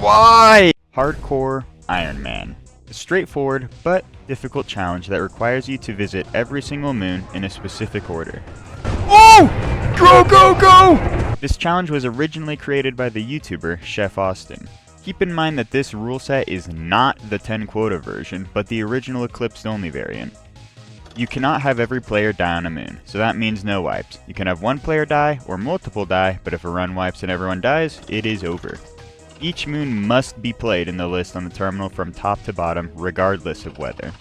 Why? Hardcore Iron Man. A straightforward but difficult challenge that requires you to visit every single moon in a specific order. Oh! Go, go, go! This challenge was originally created by the YouTuber Chef Austin. Keep in mind that this rule set is not the 10 quota version, but the original Eclipsed only variant. You cannot have every player die on a moon, so that means no wipes. You can have one player die or multiple die, but if a run wipes and everyone dies, it is over. Each moon must be played in the list on the terminal from top to bottom, regardless of weather.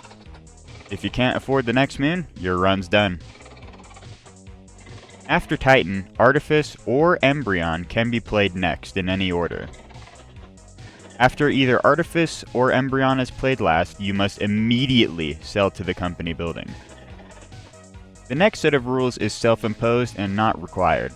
If you can't afford the next moon, your run's done. After Titan, Artifice or Embrion can be played next in any order. After either Artifice or Embrion is played last, you must immediately sell to the company building. The next set of rules is self-imposed and not required.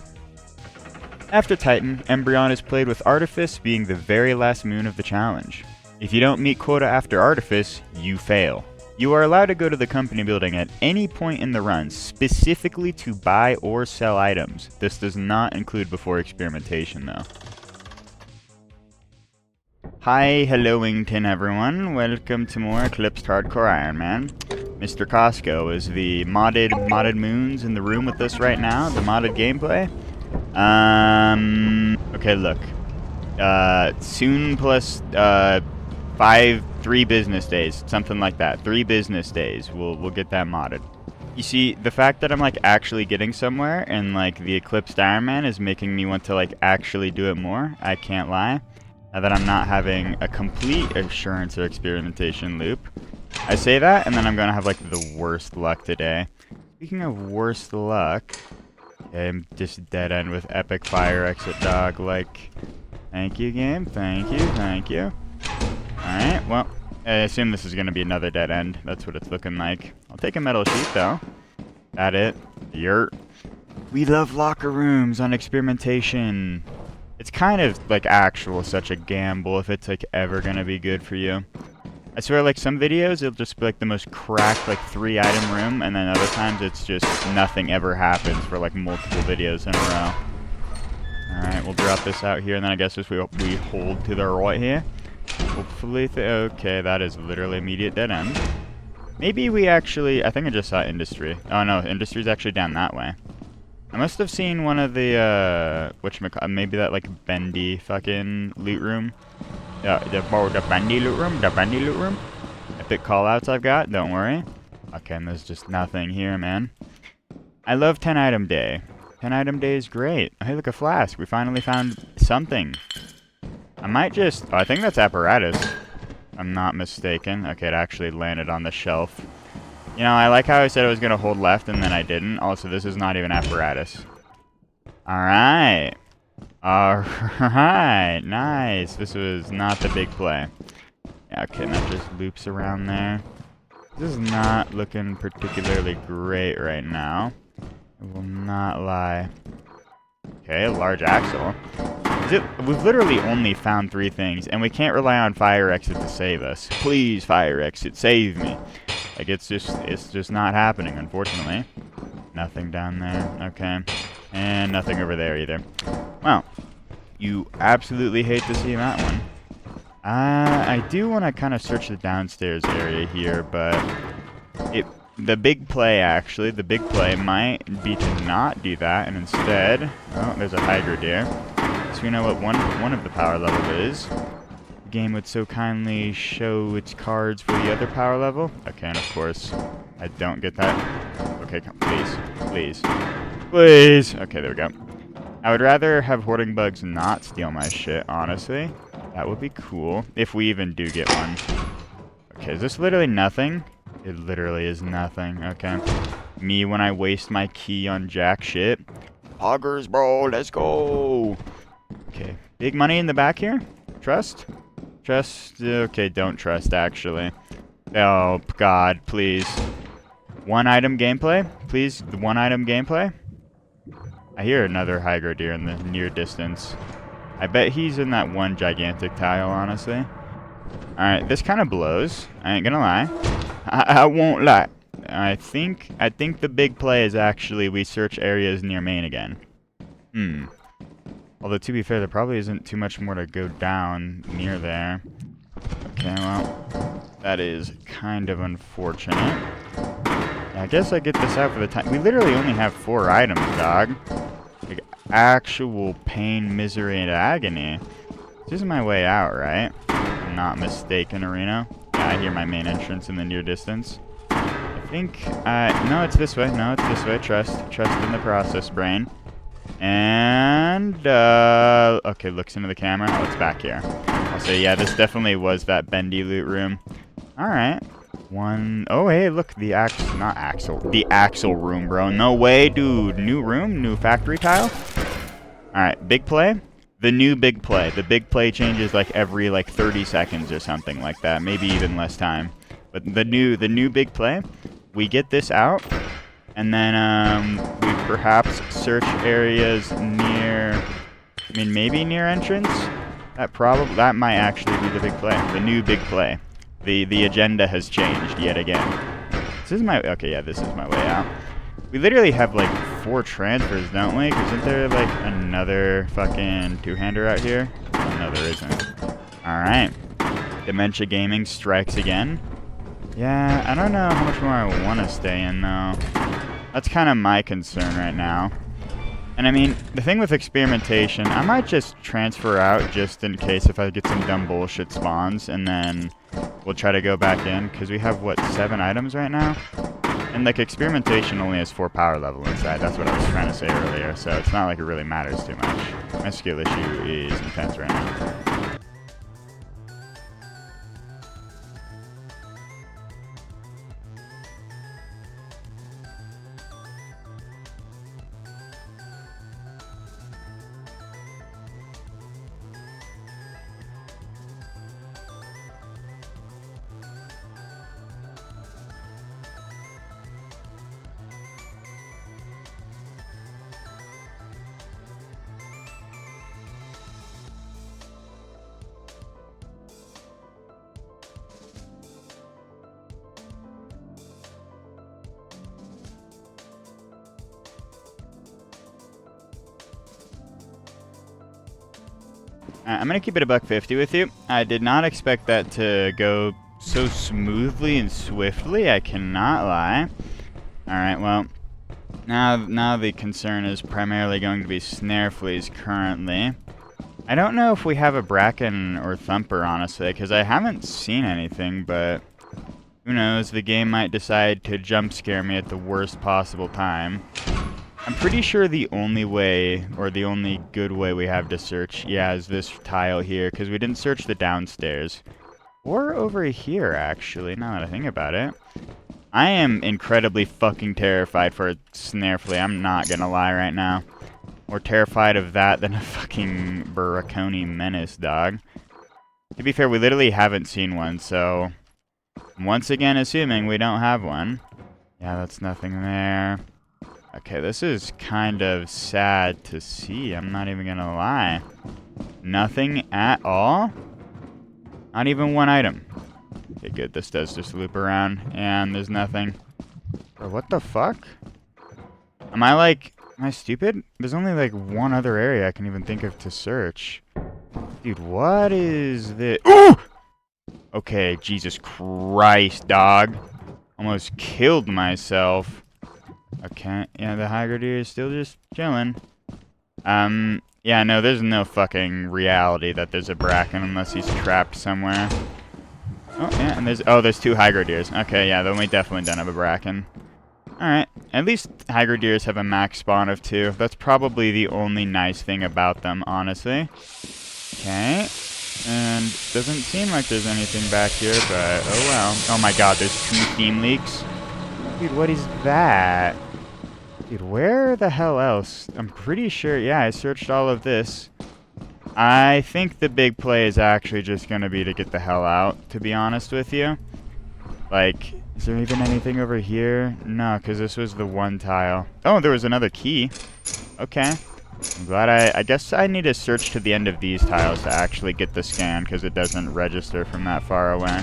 After Titan, Embrion is played with Artifice being the very last moon of the challenge. If you don't meet quota after Artifice, you fail. You are allowed to go to the company building at any point in the run, specifically to buy or sell items. This does not include before Experimentation though. Hi, helloington everyone, welcome to more Eclipsed Hardcore Iron Man. Mr. Costco is the modded moons in the room with us right now, the modded gameplay. Okay, look. Soon plus, 3 business days, something like that. 3 business days, we'll get that modded. You see, the fact that I'm, like, actually getting somewhere, and, like, the Eclipsed Iron Man is making me want to, like, actually do it more, I can't lie. Now that I'm not having a complete assurance or experimentation loop. I say that, and then I'm gonna have, like, the worst luck today. Speaking of worst luck, okay, I'm just dead end with epic fire exit dog, like, thank you game, thank you. Alright, well, I assume this is gonna be another dead end, that's what it's looking like. I'll take a metal sheet though. That it, yurt. We love locker rooms on Experimentation. It's kind of like such a gamble if it's like ever gonna be good for you. I swear, like some videos it'll just be like the most cracked like 3 item room, and then other times it's just nothing ever happens for like multiple videos in a row. Alright, we'll drop this out here, and then I guess we hold to the right here. Hopefully, okay, that is literally immediate dead end. Maybe we actually, I think I just saw Industry. Oh no, Industry's actually down that way. I must have seen one of the, maybe that, like, bendy fucking loot room. The bendy loot room? Epic callouts I've got, don't worry. Okay, and there's just nothing here, man. I love 10 item day. 10 item day is great. Hey, look, a flask. We finally found something. I might just, I think that's apparatus. If I'm not mistaken. Okay, it actually landed on the shelf. You know, I like how I said I was going to hold left and then I didn't. Also, this is not even apparatus. Alright. Alright. Nice. This was not the big play. Yeah, okay, and that just loops around there. This is not looking particularly great right now. I will not lie. Okay, a large axle. We've literally only found 3 things, and we can't rely on fire exit to save us. Please, fire exit, save me. Like, it's just not happening, unfortunately. Nothing down there. Okay. And nothing over there either. Well, you absolutely hate to see that one. I do want to kind of search the downstairs area here, but the big play, actually, the big play might be to not do that, and instead, oh, there's a Hydro-Deer. So we know what one of the power level is. The game would so kindly show its cards for the other power level. Okay, and of course, I don't get that. Okay, please. Okay, there we go. I would rather have hoarding bugs not steal my shit, honestly. That would be cool, if we even do get one. Okay, is this literally nothing? It literally is nothing, okay. Me when I waste my key on jack shit. Poggers, bro, let's go! Okay, big money in the back here? Trust? Trust? Okay, don't trust, actually. Oh, God, please. 1 item gameplay? Please, the 1 item gameplay? I hear another Hydro-Deer in the near distance. I bet he's in that one gigantic tile, honestly. Alright, this kind of blows. I ain't gonna lie. I won't lie. I think the big play is actually we search areas near main again. Although, to be fair, there probably isn't too much more to go down near there. Okay, well, that is kind of unfortunate. Yeah, I guess I get this out for the time. We literally only have 4 items, dog. Like, actual pain, misery, and agony. This is my way out, right? If I'm not mistaken, Arena. Yeah, I hear my main entrance in the near distance. I think, no, it's this way. No, it's this way. Trust in the process, brain. And, okay, looks into the camera. Oh, it's back here. I'll say, yeah, this definitely was that bendy loot room. Alright. Oh, hey, look, the axle room, bro. No way, dude. New room, new factory tile. Alright, big play. The new big play. The big play changes like every, 30 seconds or something like that. Maybe even less time. But the new big play, we get this out. And then we perhaps search areas near, maybe near entrance. That might actually be the big play. The new big play. The agenda has changed yet again. This is my, okay, yeah, this is my way out. We literally have 4 transfers, don't we? Because isn't there another fucking 2-hander out here? Oh, no, there isn't. Alright. Dementia Gaming strikes again. Yeah, I don't know how much more I want to stay in, though. That's kind of my concern right now. And the thing with Experimentation, I might just transfer out just in case if I get some dumb bullshit spawns, and then we'll try to go back in, because we have, what, 7 items right now? And, Experimentation only has 4 power level inside. That's what I was trying to say earlier, so it's not like it really matters too much. My skill issue is intense right now. I'm going to keep it $1.50 with you. I did not expect that to go so smoothly and swiftly, I cannot lie. Alright, well, now the concern is primarily going to be snare fleas currently. I don't know if we have a Bracken or Thumper, honestly, because I haven't seen anything, but who knows, the game might decide to jump scare me at the worst possible time. I'm pretty sure the only way, or the only good way we have to search, yeah, is this tile here, because we didn't search the downstairs. Or over here, actually, now that I think about it. I am incredibly fucking terrified for a snare flea, I'm not gonna lie right now. More terrified of that than a fucking Baraconi menace, dog. To be fair, we literally haven't seen one, so once again assuming we don't have one. Yeah, that's nothing there. Okay, this is kind of sad to see, I'm not even gonna lie. Nothing at all? Not even one item. Okay, good, this does just loop around, and there's nothing. Bro, what the fuck? Am I stupid? There's only one other area I can even think of to search. Dude, what is this? Ooh! Okay, Jesus Christ, dog. Almost killed myself. Okay, yeah, the Hygridir is still just chilling. Yeah, no, there's no fucking reality that there's a Bracken unless he's trapped somewhere. Oh, yeah, and there's 2 Hygridirs. Okay, yeah, then we definitely don't have a Bracken. Alright, at least Hygridirs have a max spawn of 2. That's probably the only nice thing about them, honestly. Okay, and doesn't seem like there's anything back here, but oh well. Oh my god, there's 2 theme leaks. Dude, what is that? Dude, where the hell else? I'm pretty sure, yeah, I searched all of this. I think the big play is actually just gonna be to get the hell out, to be honest with you. Is there even anything over here? No, because this was the one tile. Oh, there was another key. Okay. I'm glad I guess I need to search to the end of these tiles to actually get the scan, because it doesn't register from that far away.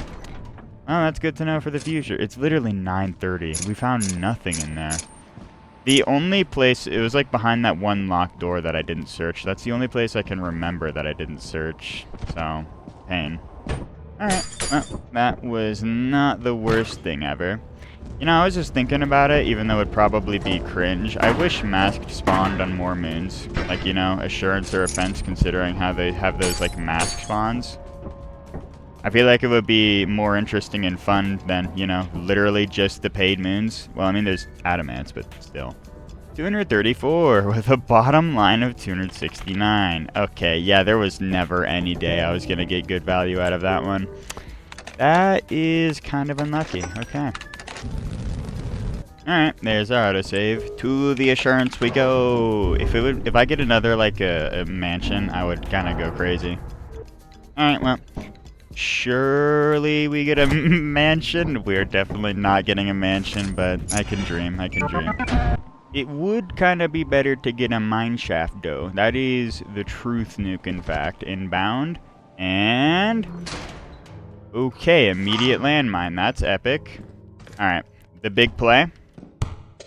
Oh, that's good to know for the future. It's literally 9:30. We found nothing in there. The only place, it was like behind that one locked door that I didn't search. That's the only place I can remember that I didn't search. So, pain. Alright, well, that was not the worst thing ever. You know, I was just thinking about it, even though it'd probably be cringe. I wish Masked spawned on more moons. Like, you know, Assurance or Offense, considering how they have those, like, Mask spawns. I feel like it would be more interesting and fun than, you know, literally just the paid moons. Well, I mean, there's Adamants, but still. 234 with a bottom line of 269. Okay, yeah, there was never any day I was going to get good value out of that one. That is kind of unlucky. Okay. Alright, there's our autosave. To the Assurance we go. If I get another, like, a mansion, I would kind of go crazy. Alright, well. Surely we get a mansion. We're definitely not getting a mansion, but I can dream. I can dream. It would kind of be better to get a mineshaft, though. That is the truth nuke, in fact. Inbound. And... okay, immediate landmine. That's epic. Alright, the big play.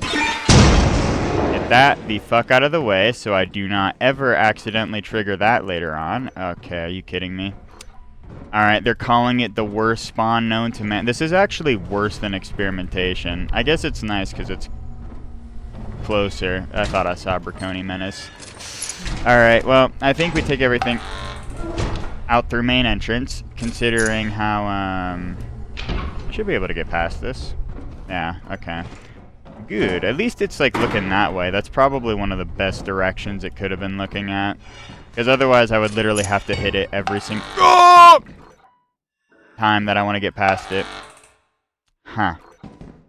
Get that the fuck out of the way so I do not ever accidentally trigger that later on. Okay, are you kidding me? Alright, they're calling it the worst spawn known to man. This is actually worse than Experimentation. I guess it's nice because it's closer. I thought I saw Braconi Menace. Alright, well, I think we take everything out through main entrance, considering how, I should be able to get past this. Yeah, okay. Good. At least it's, like, looking that way. That's probably one of the best directions it could have been looking at. Because otherwise I would literally have to hit it every single time that I want to get past it. Huh.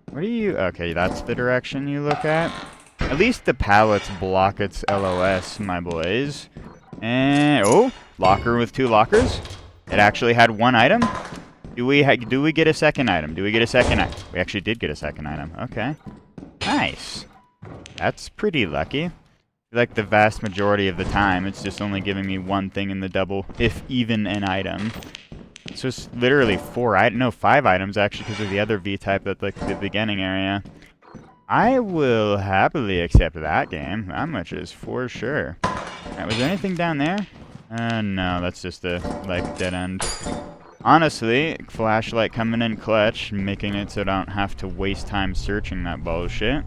What are you... okay, that's the direction you look at. At least the pallets block its LOS, my boys. And... oh! Locker with 2 lockers. It actually had 1 item. Do we get a second item? Do we get a second item? We actually did get a second item. Okay. Nice. That's pretty lucky. Like the vast majority of the time, it's just only giving me 1 thing in the double, if even an item. So it's literally 5 items actually, because of the other V-type at like the beginning area. I will happily accept that game. That much is for sure. Alright, was there anything down there? No, that's just a, like, dead end. Honestly, flashlight coming in clutch, making it so I don't have to waste time searching that bullshit.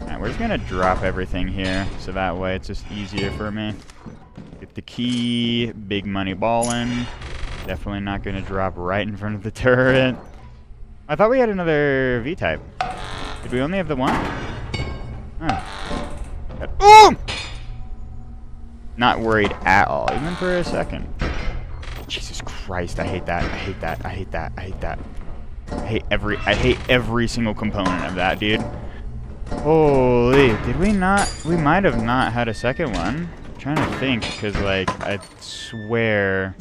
Alright, we're just gonna drop everything here, so that way it's just easier for me. Get the key, big money ballin'. Definitely not gonna drop right in front of the turret. I thought we had another V-type. Did we only have the one? Oh! Not worried at all, even for a second. Jesus Christ, I hate that. I hate that. I hate that. I hate that. I hate every single component of that, dude. Holy, did we not? We might have not had a second one. I'm trying to think, because, like, I swear.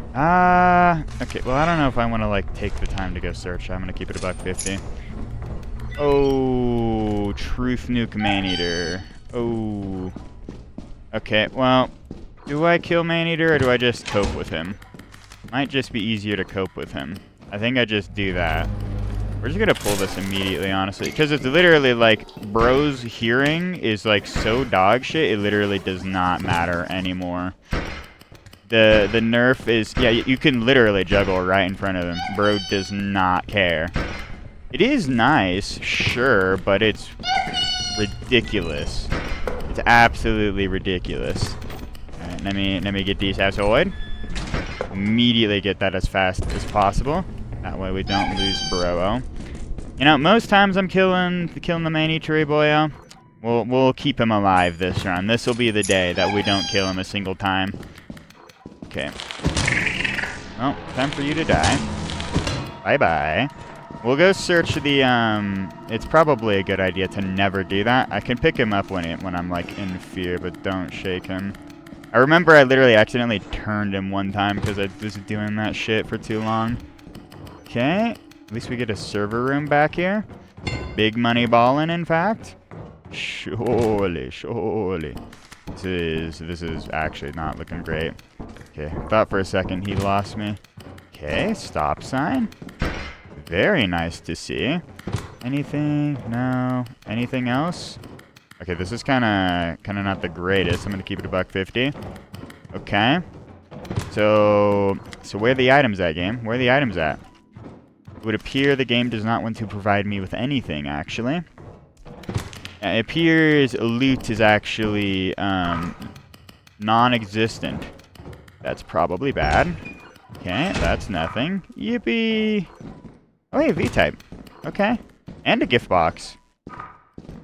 Okay, well, I don't know if I want to, like, take the time to go search. I'm going to keep it $1.50. Oh, Truth Nuke Maneater. Oh. Okay, well, do I kill Maneater or do I just cope with him? Might just be easier to cope with him. I think I just do that. We're just gonna pull this immediately, honestly, because it's literally like bro's hearing is like so dog shit. It literally does not matter anymore. The nerf is, yeah, you can literally juggle right in front of him. Bro does not care. It is nice, sure, but it's ridiculous. It's absolutely ridiculous. Alright, let me get these asshole. Immediately get that as fast as possible. That way we don't lose Bro. You know, most times I'm killing the Maneater boyo. We'll keep him alive this run. This will be the day that we don't kill him a single time. Okay. Well, time for you to die. Bye-bye. We'll go search the, it's probably a good idea to never do that. I can pick him up when I'm, like, in fear, but don't shake him. I remember I literally accidentally turned him one time because I was doing that shit for too long. Okay. At least we get a server room back here. Big money ballin', in fact. Surely. This is actually not looking great. Okay, thought for a second he lost me. Okay, stop sign. Very nice to see. Anything? No. Anything else? Okay, this is kind of not the greatest. I'm gonna keep it a $1.50. Okay. So where are the items at, game? Where are the items at? It would appear the game does not want to provide me with anything, actually. It appears loot is actually non-existent. That's probably bad. Okay, that's nothing. Yippee! Oh, hey, V-type. Okay. And a gift box.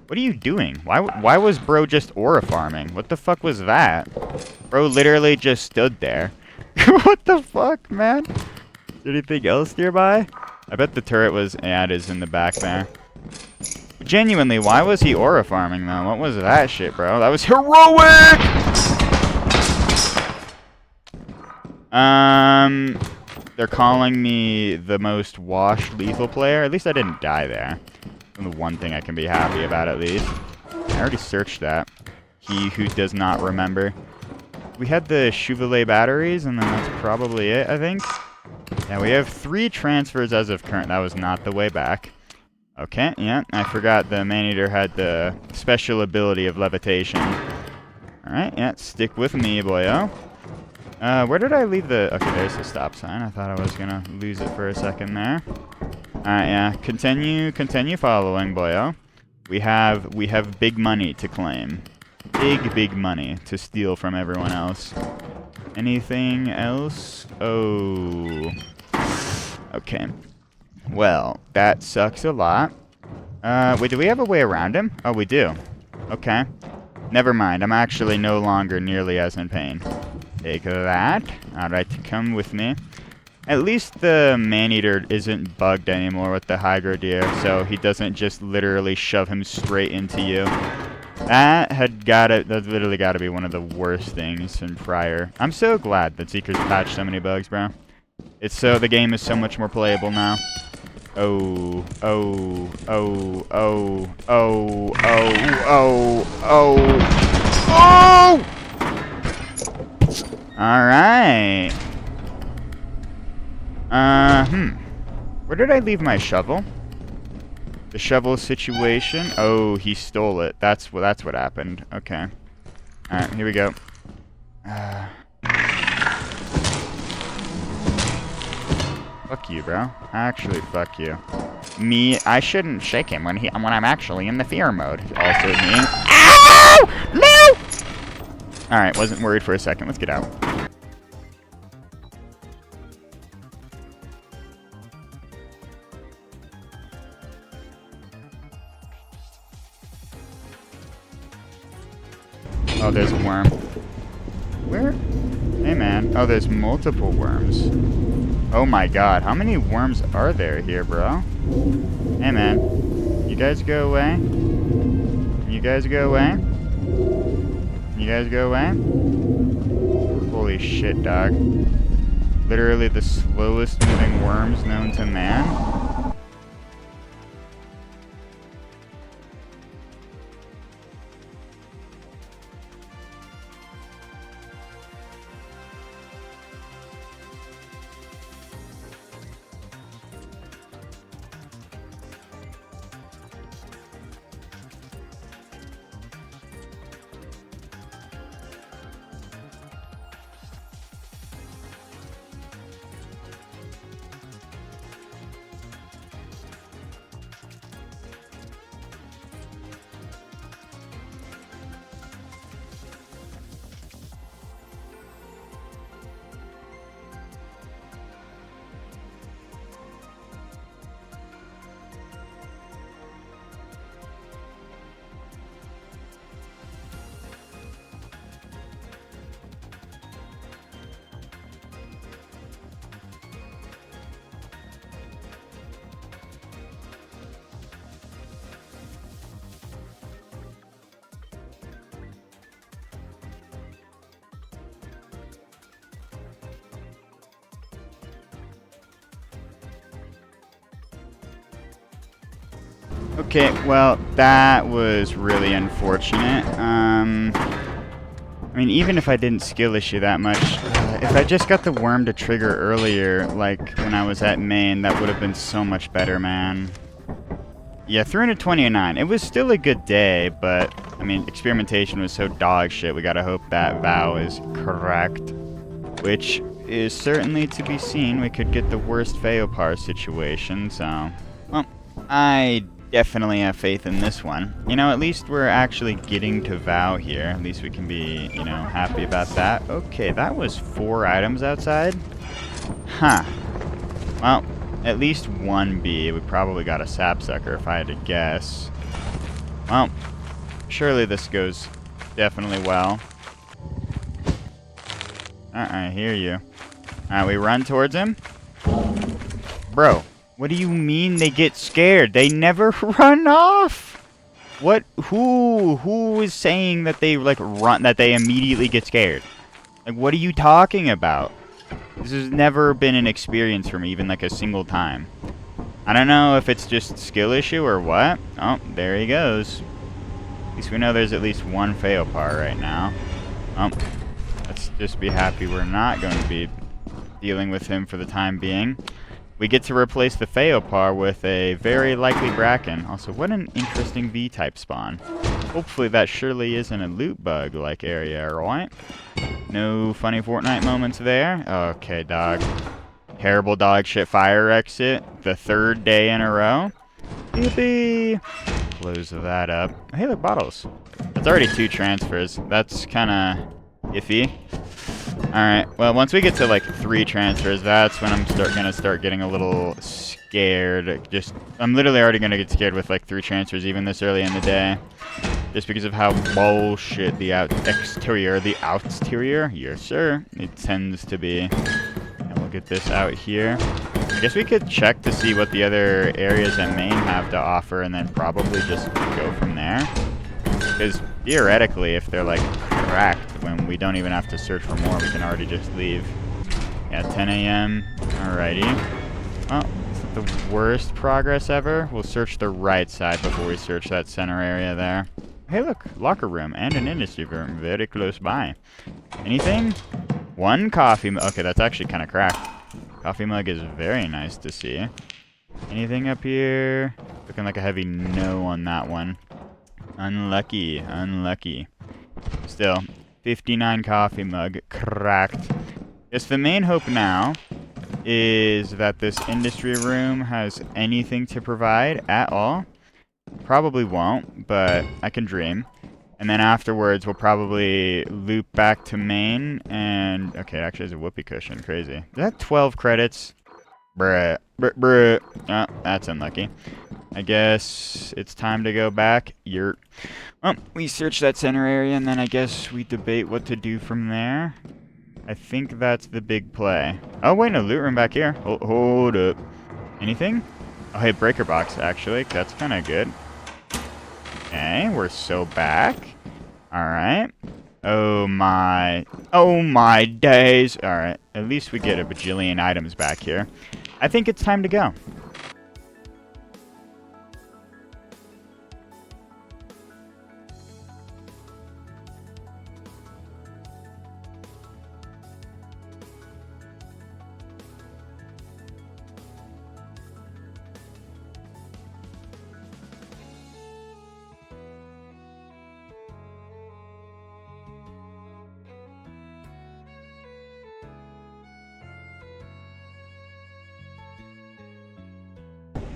What are you doing? Why was bro just aura farming? What the fuck was that? Bro literally just stood there. What the fuck, man? Anything else nearby? I bet the turret was... Yeah, it is in the back there. Genuinely, why was he aura farming, though? What was that shit, bro? That was heroic! They're calling me the most washed lethal player. At least I didn't die there. The one thing I can be happy about, at least. I already searched that. He who does not remember. We had the Chevrolet batteries, and then that's probably it, I think. Yeah, we have 3 transfers as of current. That was not the way back. Okay, yeah, I forgot the Maneater had the special ability of levitation. Alright, yeah, stick with me, boyo. Where did I leave the... Okay, there's the stop sign. I thought I was gonna lose it for a second there. Alright, yeah, continue following, boyo. We have big money to claim. Big money to steal from everyone else. Anything else? Oh. Okay. Well, that sucks a lot. Wait, do we have a way around him? Oh, we do. Okay. Never mind. I'm actually no longer nearly as in pain. Take that. Alright, come with me. At least the Maneater isn't bugged anymore with the Hygrodeer, so he doesn't just literally shove him straight into you. That's literally gotta be one of the worst things in prior. I'm so glad that Seeker's patched so many bugs, bro. The game is so much more playable now. Oh. Alright. Where did I leave my shovel? The shovel situation? Oh, he stole it. That's what happened. Okay. Alright, here we go. Fuck you, bro. Actually, fuck you. Me, I shouldn't shake him when I'm actually in the fear mode. Also me. Ow! No! Alright, wasn't worried for a second. Let's get out. Oh, there's a worm. Where? Hey, man. Oh, there's multiple worms. Oh my god, how many worms are there here, bro? Hey, man. You guys go away? You guys go away? You guys go away? Holy shit, dog. Literally the slowest moving worms known to man. Okay, well, that was really unfortunate. I mean, even if I didn't skill issue that much, if I just got the worm to trigger earlier, like when I was at main, that would have been so much better, man. Yeah, 329. It was still a good day, but, I mean, experimentation was so dog shit. We gotta hope that vow is correct. Which is certainly to be seen. We could get the worst Feiopar situation, so... Well, I definitely have faith in this one. You know, at least we're actually getting to vow here. At least we can be, you know, happy about that. Okay, that was 4 items outside. Huh. Well... At least 1 bee. We probably got a sapsucker if I had to guess. Well, surely this goes definitely well. I hear you. Alright, we run towards him. Bro, what do you mean they get scared? They never run off! What? Who is saying that they, like, run, that they immediately get scared? Like, what are you talking about? This has never been an experience for me, even like a single time. I don't know if it's just skill issue or what. Oh, there he goes. At least we know there's at least 1 Feiopar right now. Let's just be happy we're not going to be dealing with him for the time being. We get to replace the Feiopar with a very likely Bracken. Also, what an interesting V-type spawn. Hopefully that surely isn't a loot bug-like area, right? No funny Fortnite moments there. Okay, dog. Terrible dog shit fire exit. The 3rd day in a row. Yippee! Close that up. Hey, look, bottles. That's already 2 transfers. That's kind of iffy. Alright, well, once we get to, like, 3 transfers, that's when I'm gonna start getting a little scared. I'm literally already gonna get scared with, like, 3 transfers even this early in the day. Just because of how bullshit the exterior, yes sir, it tends to be. And we'll get this out here. I guess we could check to see what the other areas at main have to offer and then probably just go from there. Because theoretically, if they're like cracked, when we don't even have to search for more, we can already just leave. Yeah, 10 a.m. Alrighty. Well, is it the worst progress ever? We'll search the right side before we search that center area there. Hey, look, locker room and an industry room very close by. Anything? 1 coffee mug. Okay, that's actually kind of cracked. Coffee mug is very nice to see. Anything up here? Looking like a heavy no on that one. Unlucky, unlucky. Still, 59 coffee mug, cracked. Guess the main hope now is that this industry room has anything to provide at all. Probably won't, but I can dream. And then afterwards, we'll probably loop back to main and... Okay, it actually has a whoopee cushion. Crazy. Is that 12 credits? Bruh. Bruh. Oh, that's unlucky. I guess it's time to go back. Well, we search that center area, and then I guess we debate what to do from there. I think that's the big play. Oh, wait, no, loot room back here. Hold up. Anything? Oh, hey, breaker box, actually. That's kind of good. Okay, we're so back. Alright. Oh my days. Alright, at least we get a bajillion items back here. I think it's time to go.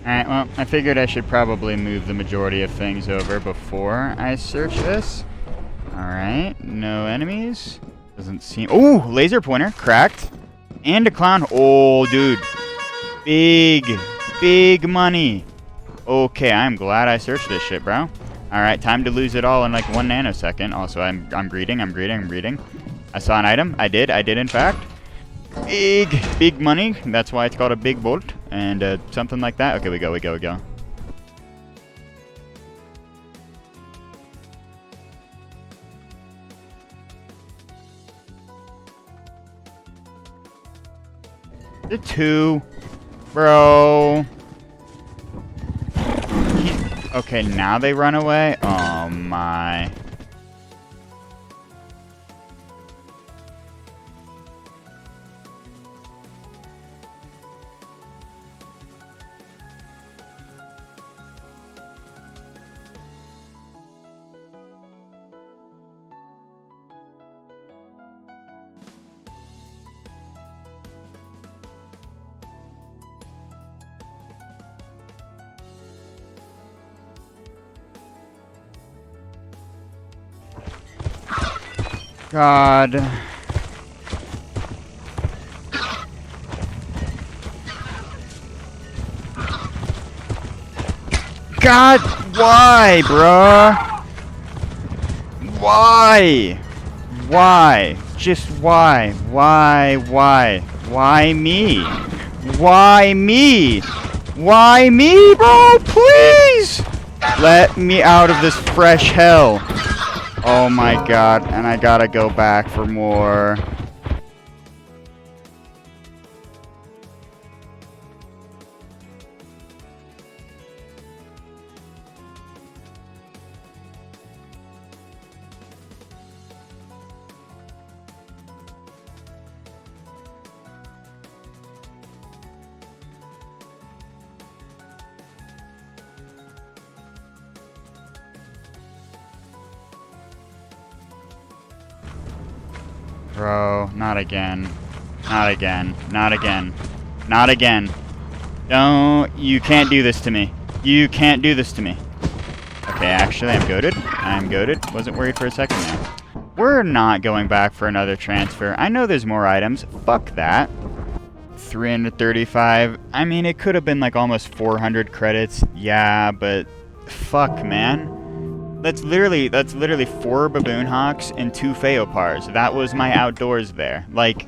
Alright, well, I figured I should probably move the majority of things over before I search this. Alright, no enemies. Doesn't seem... Oh, laser pointer, cracked. And a clown. Oh, dude. Big money. Okay, I'm glad I searched this shit, bro. Alright, time to lose it all in like 1 nanosecond. Also, I'm greeting. I saw an item. I did in fact. Big money. That's why it's called a big bolt. And something like that. Okay, we go. 2. Bro. Okay, now they run away? Oh my. God. God, why, bruh? Why? Why? Just why? Why? Why me? Why me? Why me, bro? Please! Let me out of this fresh hell. Oh my god, and I gotta go back for more. Bro, not again. Not again. Not again. Not again. Don't. You can't do this to me. You can't do this to me. Okay, actually, I'm goated. I'm goated. Wasn't worried for a second there. We're not going back for another transfer. I know there's more items. Fuck that. 335. I mean, it could have been like almost 400 credits. Yeah, but fuck, man. That's literally 4 baboon hawks and 2 Feiopars. That was my outdoors there. Like,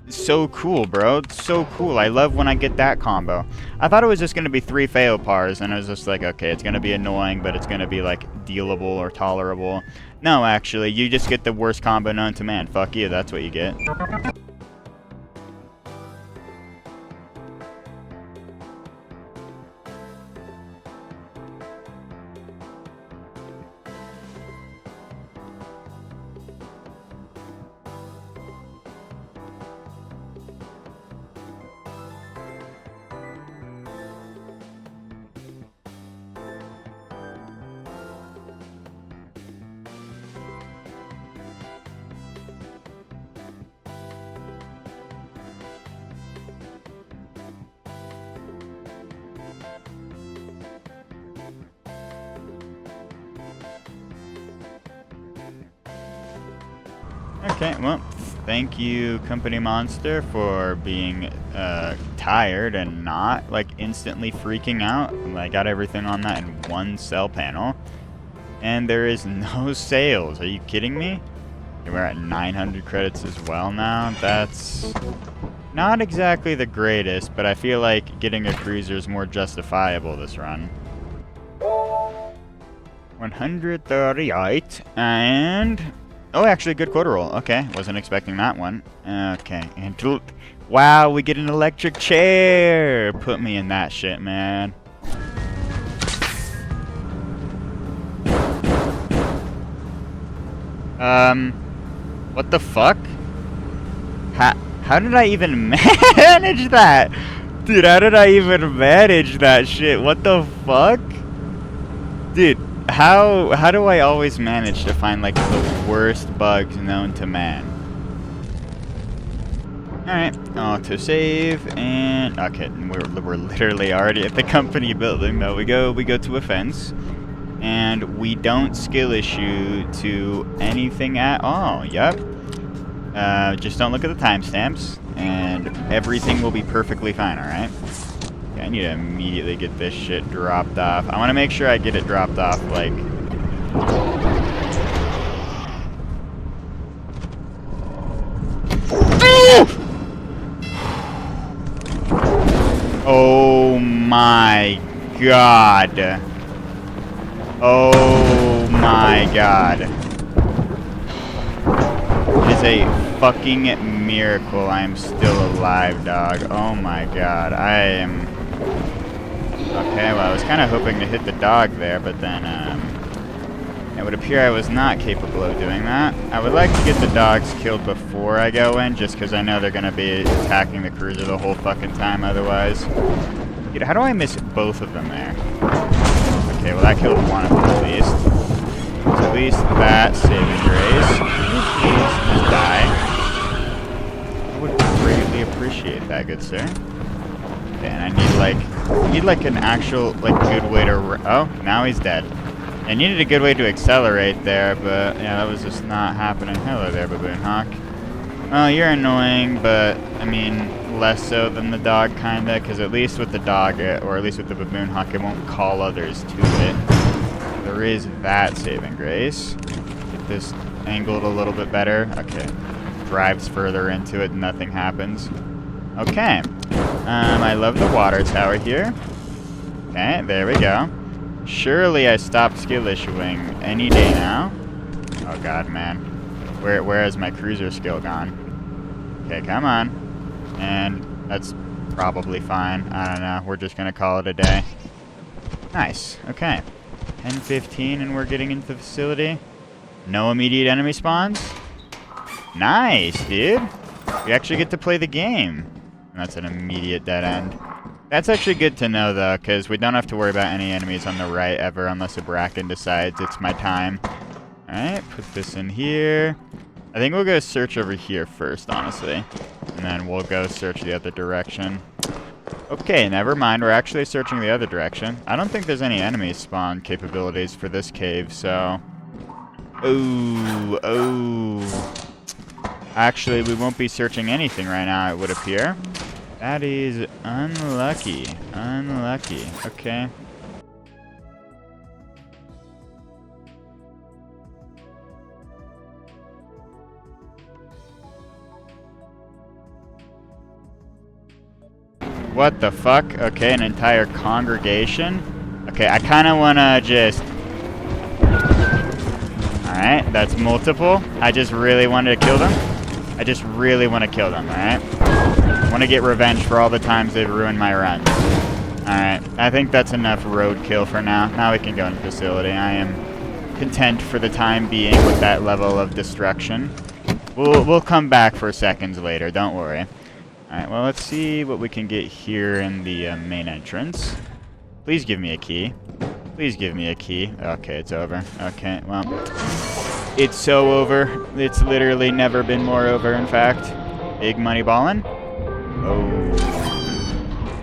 so cool, bro. So cool. I love when I get that combo. I thought it was just going to be 3 Feiopars, and I was just like, okay, it's going to be annoying, but it's going to be, like, dealable or tolerable. No, actually, you just get the worst combo known to man. Fuck you, that's what you get. Okay, well, thank you, Company Monster, for being tired and not, like, instantly freaking out. I got everything on that in one cell panel. And there is no sales. Are you kidding me? Okay, we're at 900 credits as well now. That's not exactly the greatest, but I feel like getting a cruiser is more justifiable this run. 138, and... oh, actually, good quota roll. Okay, wasn't expecting that one. Okay, and wow, we get an electric chair. Put me in that shit, man. What the fuck? How did I even manage that? Dude, how did I even manage that shit? What the fuck? Dude. How do I always manage to find, like, the worst bugs known to man? Alright, auto-save, and... okay, we're literally already at the company building, though. We go to a fence, and we don't skill issue to anything at all. Yep. Just don't look at the timestamps, and everything will be perfectly fine, alright? I need to immediately get this shit dropped off. I want to make sure I get it dropped off, like... oh my god. Oh my god. It is a fucking miracle I am still alive, dog. Oh my god. I am... okay, well, I was kind of hoping to hit the dog there, but then, it would appear I was not capable of doing that. I would like to get the dogs killed before I go in, just because I know they're going to be attacking the cruiser the whole fucking time otherwise. Dude, how do I miss both of them there? Okay, well, that killed one of them at least. So at least that saving grace. Please just die. I would greatly appreciate that, good sir. Okay, and I need like an actual, like, good way to... oh, now he's dead. I needed a good way to accelerate there, but yeah, that was just not happening. Hello there, Baboon Hawk. Well, you're annoying, but I mean, less so than the dog, kinda, because at least with the dog, or at least with the Baboon Hawk, it won't call others to it. There is that saving grace. Get this angled a little bit better. Okay. Drives further into it, nothing happens. Okay. I love the water tower here. Okay, there we go. Surely I stopped skill issuing any day now. Oh god, man. Where has my cruiser skill gone? Okay, come on. And that's probably fine. I don't know. We're just gonna call it a day. Nice. Okay. 10:15 and we're getting into the facility. No immediate enemy spawns. Nice, dude. We actually get to play the game. And that's an immediate dead end. That's actually good to know, though, because we don't have to worry about any enemies on the right ever unless a Bracken decides it's my time. Alright, put this in here. I think we'll go search over here first, honestly. And then we'll go search the other direction. Okay, never mind. We're actually searching the other direction. I don't think there's any enemy spawn capabilities for this cave, so... Oh. Actually, we won't be searching anything right now, it would appear. That is unlucky. Unlucky. Okay. What the fuck? Okay, an entire congregation? Okay, I kind of want to just... Alright, that's multiple. I just really wanted to kill them. I just really want to kill them, alright? I want to get revenge for all the times they've ruined my runs. Alright, I think that's enough roadkill for now. Now we can go in the facility. I am content for the time being with that level of destruction. We'll come back for seconds later, don't worry. Alright, well, let's see what we can get here in the main entrance. Please give me a key. Please give me a key. Okay, it's over. Okay, well, it's so over. It's literally never been more over, in fact. Big money ballin'. Oh.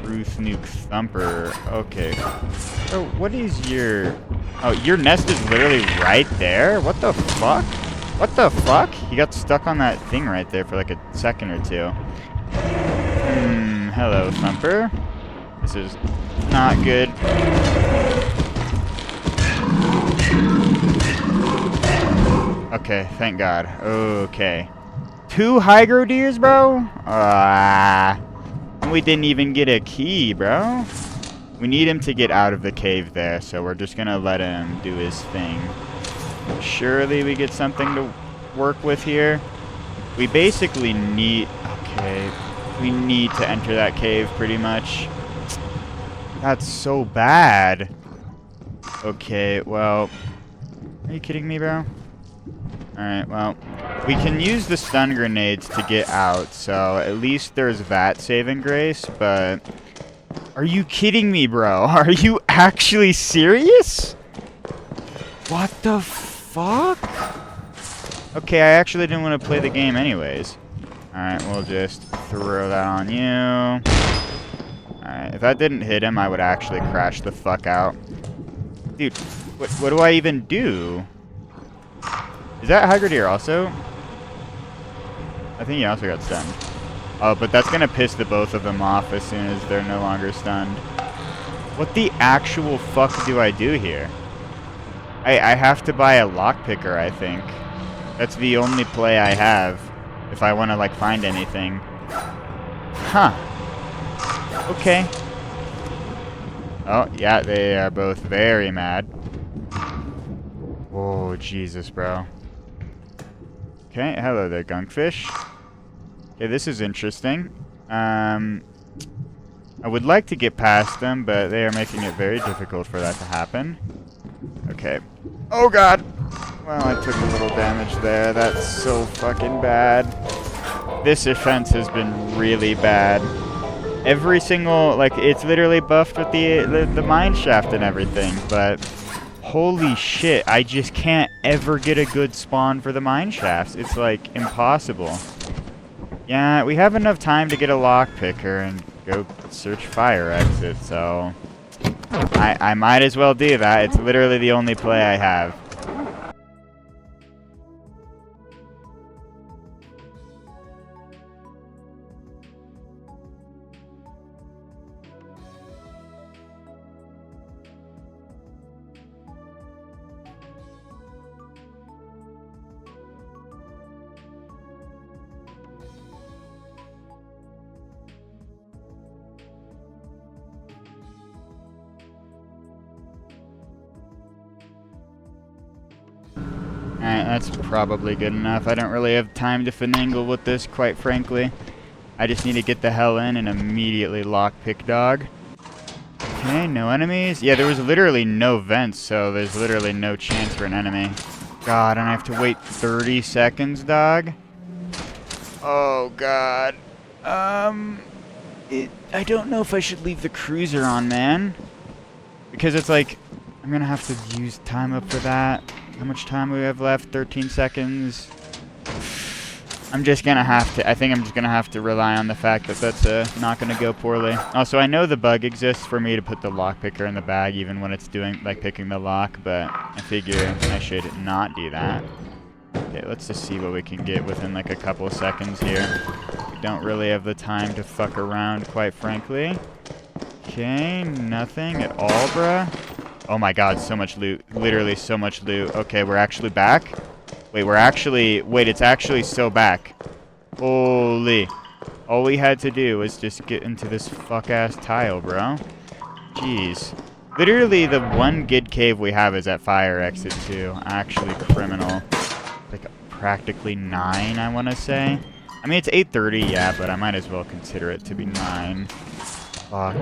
Ruth Nuke Thumper. Okay. Oh, what is your... Oh, your nest is literally right there? What the fuck? What the fuck? He got stuck on that thing right there for like a second or two. Hello, Thumper. This is not good. Okay, thank God. Okay. 2 hygro deers, bro? We didn't even get a key, bro. We need him to get out of the cave there, so we're just gonna let him do his thing. Surely we get something to work with here. We basically need... Okay. We need to enter that cave, pretty much. That's so bad. Okay, well... Are you kidding me, bro? Alright, well... We can use the stun grenades to get out, so at least there's that saving grace, but... Are you kidding me, bro? Are you actually serious? What the fuck? Okay, I actually didn't want to play the game anyways. Alright, we'll just throw that on you. Alright, if that didn't hit him, I would actually crash the fuck out. Dude, what do I even do? Is that Hygridir also? I think he also got stunned. Oh, but that's gonna piss the both of them off as soon as they're no longer stunned. What the actual fuck do I do here? I have to buy a lockpicker, I think. That's the only play I have. If I want to, like, find anything. Huh. Okay. Oh, yeah, they are both very mad. Oh, Jesus, bro. Okay, hello there, Gunkfish. Okay, this is interesting. I would like to get past them, but they are making it very difficult for that to happen. Okay. Oh, God! Well, I took a little damage there. That's so fucking bad. This offense has been really bad. Every single, like, it's literally buffed with the mine shaft and everything, but holy shit, I just can't ever get a good spawn for the mine shafts. It's, like, impossible. Yeah, we have enough time to get a lockpicker and go search fire exit, so... I might as well do that. It's literally the only play I have. Alright, that's probably good enough. I don't really have time to finagle with this, quite frankly. I just need to get the hell in and immediately lockpick dog. Okay, no enemies. Yeah, there was literally no vents, so there's literally no chance for an enemy. God, and I have to wait 30 seconds, dog? Oh, God. I don't know if I should leave the cruiser on, man. Because it's like, I'm gonna have to use time up for that. How much time do we have left? 13 seconds. I'm just gonna have to, I think I'm just gonna have to rely on the fact that that's not gonna go poorly. Also, I know the bug exists for me to put the lockpicker in the bag even when it's doing, like, picking the lock, but I figure I should not do that. Okay, let's just see what we can get within, like, a couple of seconds here. We don't really have the time to fuck around, quite frankly. Okay, nothing at all, bruh. Oh my god, so much loot. Literally so much loot. Okay, we're actually back? Wait, it's actually so back. Holy. All we had to do was just get into this fuck-ass tile, bro. Jeez. Literally, the one good cave we have is at fire exit 2. Actually criminal. Like, practically 9, I want to say. I mean, it's 8:30, yeah, but I might as well consider it to be 9. Fuck.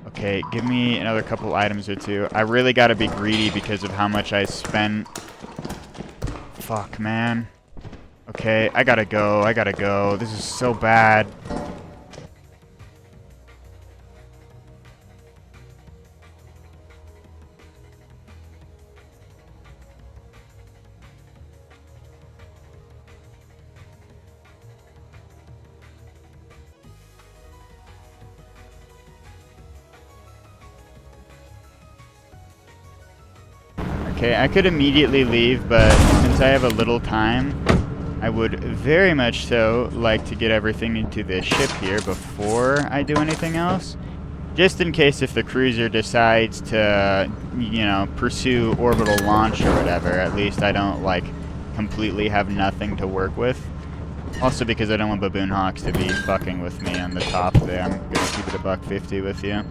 Okay, give me another couple items or two. I really gotta be greedy because of how much I spent. Fuck, man. Okay, I gotta go. This is so bad. Okay, I could immediately leave, but since I have a little time, I would very much so like to get everything into the ship here before I do anything else. Just in case if the cruiser decides to, you know, pursue orbital launch or whatever, at least I don't, like, completely have nothing to work with. Also because I don't want baboon hawks to be fucking with me on the top there. I'm gonna keep it a $150 with you.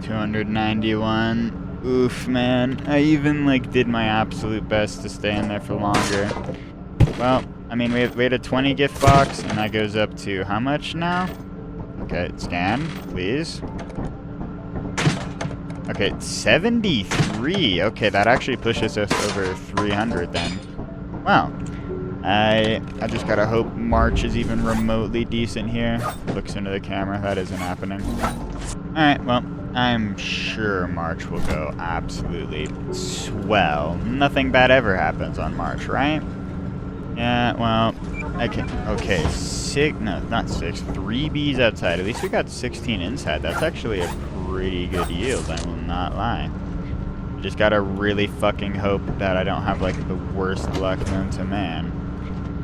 291. Oof, man. I even, like, did my absolute best to stay in there for longer. Well, I mean, we had a 20 gift box, and that goes up to how much now? Okay, scan, please. Okay, 73. Okay, that actually pushes us over 300 then. Wow. I just gotta hope March is even remotely decent here. Looks into the camera. That isn't happening. Alright, well, I'm sure March will go absolutely swell. Nothing bad ever happens on March, right? Yeah, well, I can... Okay, not 6. 3 bees outside. At least we got 16 inside. That's actually a pretty good yield, I will not lie. Just gotta really fucking hope that I don't have, like, the worst luck known to man.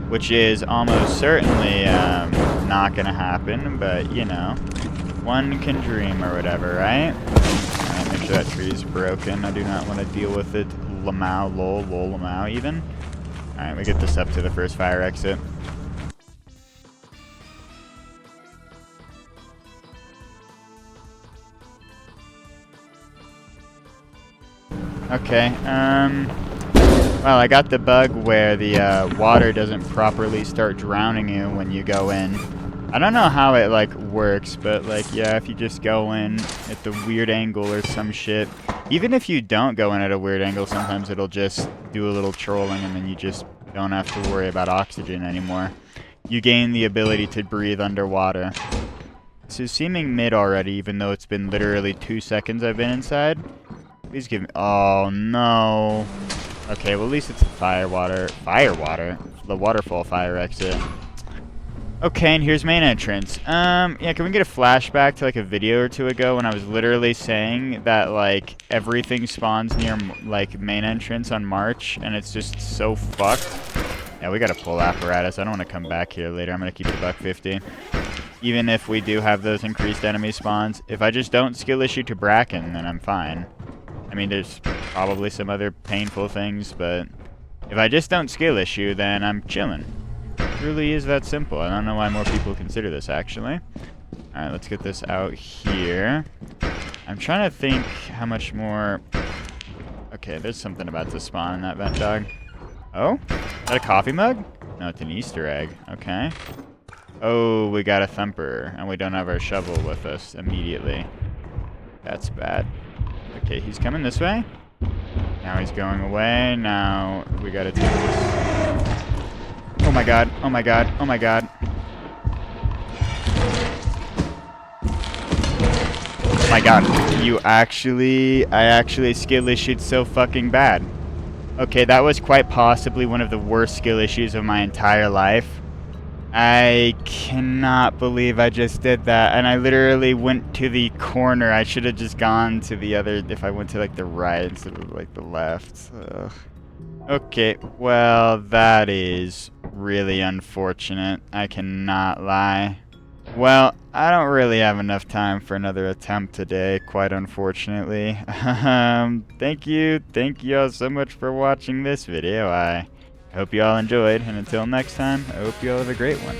Which is almost certainly not gonna happen, but, you know, one can dream or whatever, right? Alright, make sure that tree is broken. I do not want to deal with it. Lamau, lol, lamau even. Alright, we get this up to the first fire exit. Okay, well, I got the bug where the water doesn't properly start drowning you when you go in. I don't know how it, like, works, but, like, yeah, if you just go in at the weird angle or some shit. Even if you don't go in at a weird angle, sometimes it'll just do a little trolling and then you just don't have to worry about oxygen anymore. You gain the ability to breathe underwater. This is seeming mid already, even though it's been literally 2 seconds I've been inside. Please give me... Oh, no. Okay, well, at least it's a firewater. The waterfall fire exit. Okay, and here's main entrance. Yeah, can we get a flashback to like a video or two ago when I was literally saying that like everything spawns near like main entrance on March and it's just so fucked? Yeah, we got a pull apparatus. I don't want to come back here later. I'm gonna keep the $150. Even if we do have those increased enemy spawns, if I just don't skill issue to Bracken, then I'm fine. I mean, there's probably some other painful things, but if I just don't skill issue, then I'm chilling. It really is that simple. I don't know why more people consider this, actually. Alright, let's get this out here. I'm trying to think how much more... Okay, there's something about to spawn in that vent dog. Oh? Is that a coffee mug? No, it's an Easter egg. Okay. Oh, we got a thumper, and we don't have our shovel with us immediately. That's bad. Okay, he's coming this way. Now he's going away. Now we gotta take this. Oh my god, oh my god, oh my god. Oh my god, I actually skill issued so fucking bad. Okay, that was quite possibly one of the worst skill issues of my entire life. I cannot believe I just did that, and I literally went to the corner. I should have just gone to the other, if I went to like the right instead of like the left. Ugh. Okay, well, that is really unfortunate. I cannot lie. Well, I don't really have enough time for another attempt today, quite unfortunately. Thank you all so much for watching this video. I hope you all enjoyed, and until next time, I hope you all have a great one.